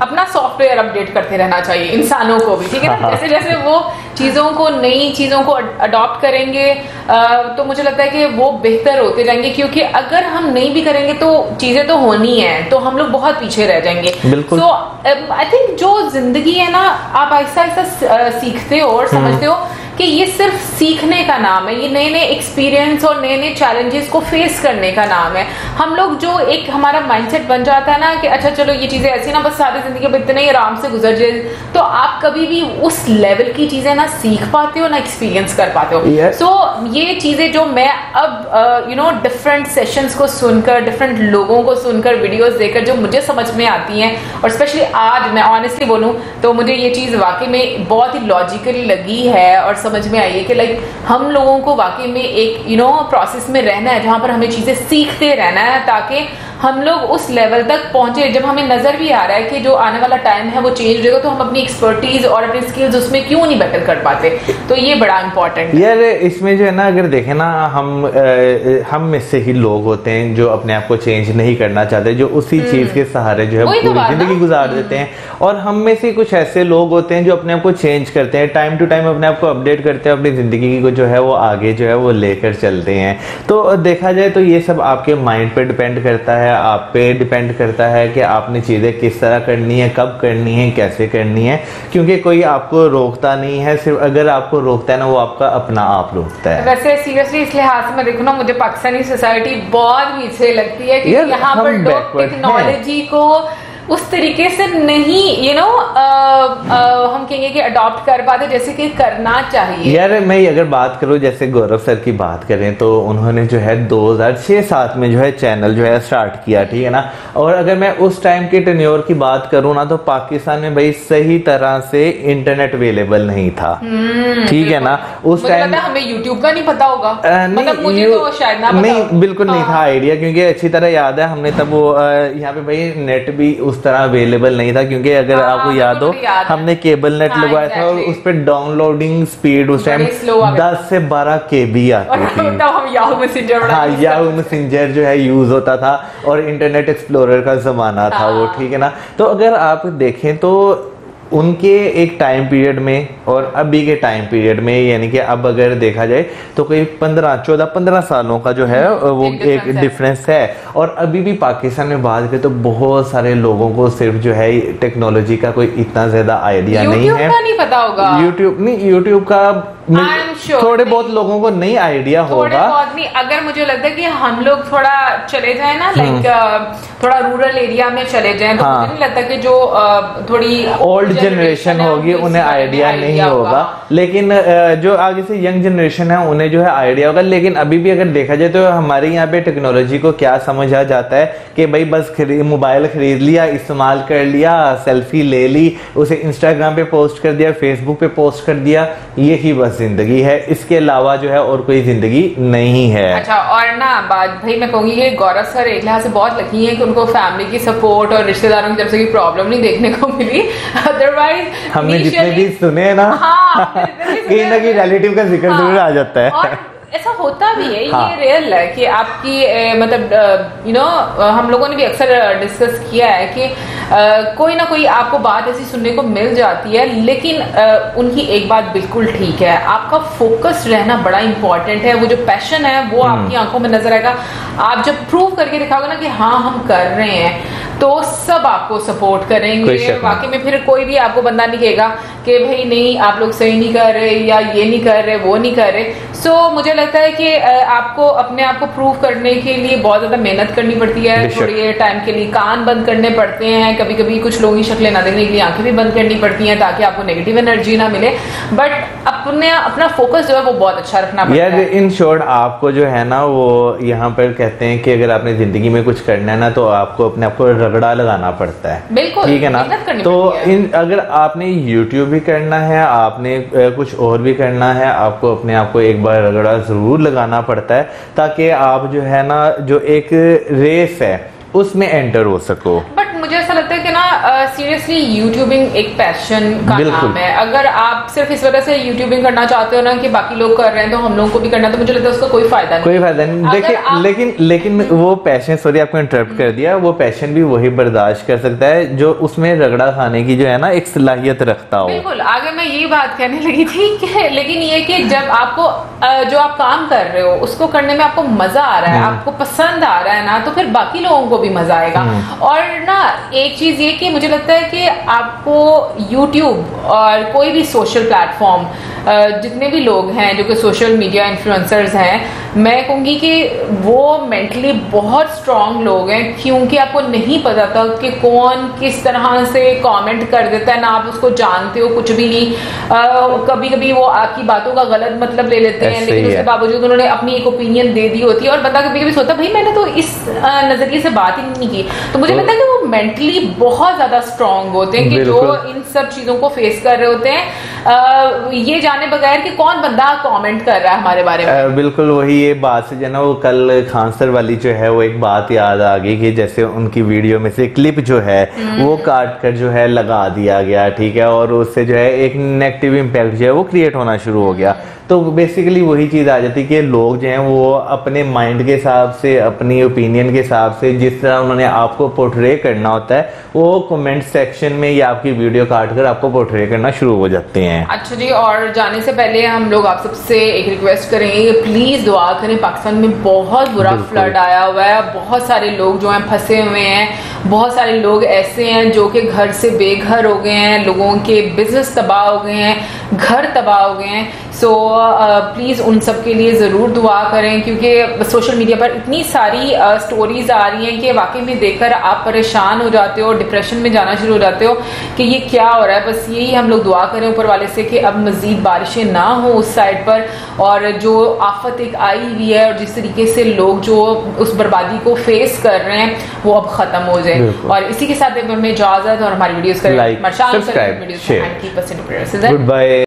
अपना सॉफ्टवेयर अपडेट करते रहना चाहिए, इंसानों को भी, ठीक है ना। जैसे जैसे वो चीजों को, नई चीजों को अडॉप्ट करेंगे तो मुझे लगता है कि वो बेहतर होते जाएंगे, क्योंकि अगर हम नहीं भी करेंगे तो चीजें तो होनी है, तो हम लोग बहुत पीछे रह जाएंगे। सो आई थिंक जो जिंदगी है ना, आप आहिस्ता आहिस्ता सीखते हो और समझते हो कि ये सिर्फ सीखने का नाम है, ये नए नए एक्सपीरियंस और नए नए चैलेंजेस को फेस करने का नाम है। हम लोग जो एक हमारा माइंडसेट बन जाता है ना कि अच्छा चलो ये चीजें ऐसी ना बस सारी जिंदगी में इतने ही आराम से गुजर जाए, तो आप कभी भी उस लेवल की चीजें ना सीख पाते हो ना एक्सपीरियंस कर पाते हो। सो ये चीजें जो मैं अब डिफरेंट सेशंस को सुनकर, डिफरेंट लोगों को सुनकर, वीडियोस देखकर जो मुझे समझ में आती हैं, और स्पेशली आज मैं ऑनेस्टली बोलूं तो मुझे ये चीज वाकई में बहुत ही लॉजिकली लगी है और समझ में आई है कि लाइक हम लोगों को वाकई में एक प्रोसेस में रहना है जहां पर हमें चीजें सीखते रहना है ताकि हम लोग उस लेवल तक पहुंचे जब हमें नजर भी आ रहा है कि जो आने वाला टाइम है वो चेंज होगा, तो हम अपनी एक्सपर्टीज और अपनी स्किल्स उसमें क्यों नहीं बेटर कर पाते। तो ये बड़ा इंपॉर्टेंट है यार। इसमें जो है ना अगर देखें ना, हम में से ही लोग होते हैं जो अपने आप को चेंज नहीं करना चाहते, जो उसी चीज के सहारे जो है पूरी जिंदगी गुजार देते हैं। और हम में से कुछ ऐसे लोग होते हैं जो अपने आप को चेंज करते हैं, टाइम टू टाइम अपने आप को अपडेट करते हैं, अपनी जिंदगी को जो है वो आगे जो है वो लेकर चलते हैं। तो देखा जाए तो ये सब आपके माइंड पे डिपेंड करता है, आप पे डिपेंड करता है कि आपने चीजें किस तरह करनी है, कब करनी है, कैसे करनी है, क्योंकि कोई आपको रोकता नहीं है। सिर्फ अगर आपको रोकता है ना वो आपका अपना आप रोकता है। वैसे सीरियसली इस लिहाज से मैं देखूँ ना, मुझे पाकिस्तानी सोसाइटी बहुत पीछे लगती है कि यहाँ पर लोग टेक्नोलॉजी को उस तरीके से नहीं हम कहेंगे कि अडॉप्ट कर पाते जैसे कि करना चाहिए। यार मैं अगर बात करूं, जैसे गौरव सर की बात करें तो उन्होंने जो है 2006-7 में जो है चैनल जो है स्टार्ट किया, ठीक है ना। और अगर मैं उस टाइम के टेन्योर की बात करूं ना तो पाकिस्तान में भाई सही तरह से इंटरनेट अवेलेबल नहीं था, ठीक है ना। उस टाइम हमें यूट्यूब का नहीं पता होगा, मतलब मुझे तो शायद ना नहीं, बिल्कुल नहीं था आइडिया, क्योंकि अच्छी तरह याद है हमने तब वो यहाँ पे भाई नेट भी उस तरह अवेलेबल नहीं था, क्योंकि अगर आपको याद हो हमने केबल नेट लगवाया था और उस पर डाउनलोडिंग स्पीड उस टाइम 10 से 12 KB आती थी। हम याहू मैसेंजर, हाँ याहू मैसेंजर जो है यूज होता था और इंटरनेट एक्सप्लोरर का जमाना था वो, ठीक है ना। तो अगर आप देखें तो उनके एक टाइम पीरियड में और अभी के टाइम पीरियड में, यानी कि अब अगर देखा जाए तो कोई 15 सालों का जो है वो एक डिफरेंस है। और अभी भी पाकिस्तान में बात करें तो बहुत सारे लोगों को सिर्फ जो है टेक्नोलॉजी का कोई इतना ज्यादा आइडिया नहीं है। नहीं पता होगा यूट्यूब का थोड़े बहुत लोगों को नहीं आइडिया होगा। अगर मुझे लगता है कि हम लोग थोड़ा चले जाए ना, लाइक थोड़ा रूरल एरिया में चले जाए, तो मुझे नहीं लगता कि जो थोड़ी ओल्ड जनरेशन होगी उन्हें आइडिया नहीं होगा, लेकिन जो आगे से यंग जनरेशन है उन्हें जो है आइडिया होगा। लेकिन अभी भी अगर देखा जाए तो हमारे यहाँ पे टेक्नोलॉजी को क्या समझा जाता है कि भाई बस मोबाइल खरीद लिया, इस्तेमाल कर लिया, सेल्फी ले ली, उसे इंस्टाग्राम पे पोस्ट कर दिया, फेसबुक पे पोस्ट कर दिया, यही बस जिंदगी है। इसके अलावा जो है और कोई जिंदगी नहीं है। अच्छा, और ना बात भाई मैं कहूंगी कि गौरव सर एक लिहाज से बहुत लकी है कि उनको फैमिली की सपोर्ट और रिश्तेदारों की तरफ से कोई प्रॉब्लम नहीं देखने को मिली। अदरवाइज हमने जितने भी सुने हैं ना, कहीं ना कहीं रिलेटिव का जिक्र जरूर आ जाता है। ऐसा होता भी है, ये रियल है कि आपकी मतलब हम लोगों ने भी अक्सर डिस्कस किया है कि कोई ना कोई आपको बात ऐसी सुनने को मिल जाती है, लेकिन उनकी एक बात बिल्कुल ठीक है, आपका फोकस रहना बड़ा इंपॉर्टेंट है। वो जो पैशन है वो आपकी आंखों में नजर आएगा। आप जब प्रूव करके दिखाओगे ना कि हाँ हम कर रहे हैं, तो सब आपको सपोर्ट करेंगे। वाकई में फिर कोई भी आपको बंदा नहीं कहेगा कि भाई नहीं आप लोग सही नहीं कर रहे, या ये नहीं कर रहे, वो नहीं कर रहे। सो मुझे लगता है कि आपको अपने आप को प्रूव करने के लिए बहुत ज्यादा मेहनत करनी पड़ती है। थोड़ी टाइम के लिए कान बंद करने पड़ते हैं, कभी कभी कुछ लोगों की शक्लें ना देखने के लिए आंखें भी बंद करनी पड़ती हैं ताकि आपको नेगेटिव एनर्जी ना मिले। बट अपना फोकस जो है वो बहुत अच्छा रखना पड़ता है। इन शॉर्ट आपको जो है ना वो यहाँ पर कहते हैं कि अगर आपने जिंदगी में कुछ करना है ना तो आपको अपने आप को रगड़ा लगाना पड़ता है। बिल्कुल, ठीक है ना। तो अगर आपने यूट्यूब भी करना है, आपने कुछ और भी करना है, आपको अपने आप को एक बार रगड़ा जरूर लगाना पड़ता है ताकि आप जो है ना जो एक रेस है उसमें एंटर हो सको। बट मुझे ऐसा लगता है कि ना सीरियसली यूट्यूबिंग एक पैशन का नाम है। अगर आप सिर्फ इस वजह से यूट्यूबिंग करना चाहते हो ना कि बाकी लोग कर रहे हैं तो हम लोगों को भी करना, तो मुझे लगता है उसका कोई फायदा नहीं। देखिए लेकिन वो पैशन, सॉरी आपको इंटरप्ट कर दिया, वो पैशन भी वही बर्दाश्त कर सकता है जो उसमें रगड़ा खाने की जो है ना एक सलाहियत रखता हो। बिल्कुल, आगे मैं यही बात कहने लगी थी कि लेकिन ये कि जब आपको जो आप काम कर रहे हो उसको करने में आपको मजा आ रहा है, आपको पसंद आ रहा है ना, तो फिर बाकी लोगों को भी मजा आएगा। और ना एक चीज ये कि मुझे लगता है कि आपको YouTube और कोई भी सोशल प्लेटफॉर्म, जितने भी लोग हैं जो कि सोशल मीडिया इन्फ्लुएंसर्स हैं, मैं कहूँगी कि वो मेंटली बहुत स्ट्रांग लोग हैं, क्योंकि आपको नहीं पता था कि कौन किस तरह से कमेंट कर देता है, ना आप उसको जानते हो कुछ भी नहीं। कभी कभी वो आपकी बातों का गलत मतलब ले लेते हैं, लेकिन उसके बावजूद उन्होंने अपनी एक ओपिनियन दे दी होती है और बंदा कभी कभी सोचता भाई मैंने तो इस नजरिए से बात ही नहीं की। तो मुझे लगता है कि वो मेंटली बहुत ज्यादा स्ट्रांग होते हैं कि जो इन सब चीजों को फेस कर रहे होते हैं, ये जाने बगैर कि कौन बंदा कमेंट कर रहा है हमारे बारे में। बिल्कुल वही ये बात से जो ना वो कल खान सर वाली जो है वो एक बात याद आ गई कि जैसे उनकी वीडियो में से क्लिप जो है वो काट कर जो है लगा दिया गया, ठीक है, और उससे जो है एक नेगेटिव इम्पैक्ट जो है वो क्रिएट होना शुरू हो गया। तो बेसिकली वही चीज आ जाती है कि लोग जो हैं वो अपने माइंड के हिसाब से, अपनी ओपिनियन के हिसाब से, जिस तरह उन्होंने आपको पोर्ट्रे करना होता है वो कमेंट सेक्शन में या आपकी वीडियो काट कर आपको पोर्ट्रे करना शुरू हो जाते हैं। अच्छा जी, और जाने से पहले हम लोग आप सबसे एक रिक्वेस्ट करेंगे, प्लीज दुआ करें। पाकिस्तान में बहुत बुरा फ्लड आया हुआ है, बहुत सारे लोग जो हैं फंसे हुए हैं, बहुत सारे लोग ऐसे हैं जो कि घर से बेघर हो गए हैं, लोगों के बिजनेस तबाह हो गए हैं, घर तबाह हो गए हैं। सो प्लीज़ उन सब के लिए ज़रूर दुआ करें, क्योंकि सोशल मीडिया पर इतनी सारी स्टोरीज आ रही हैं कि वाकई में देखकर आप परेशान हो जाते हो, डिप्रेशन में जाना शुरू हो जाते हो कि ये क्या हो रहा है। बस यही हम लोग दुआ करें ऊपर वाले से कि अब मज़ीद बारिशें ना हो उस साइड पर, और जो आफत एक आई हुई है और जिस तरीके से लोग जो उस बर्बादी को फेस कर रहे हैं वो अब ख़त्म हो जाए। और इसी के साथ हमें इजाज़त, और हमारी वीडियोज़ करें, like, subscribe, share, good bye.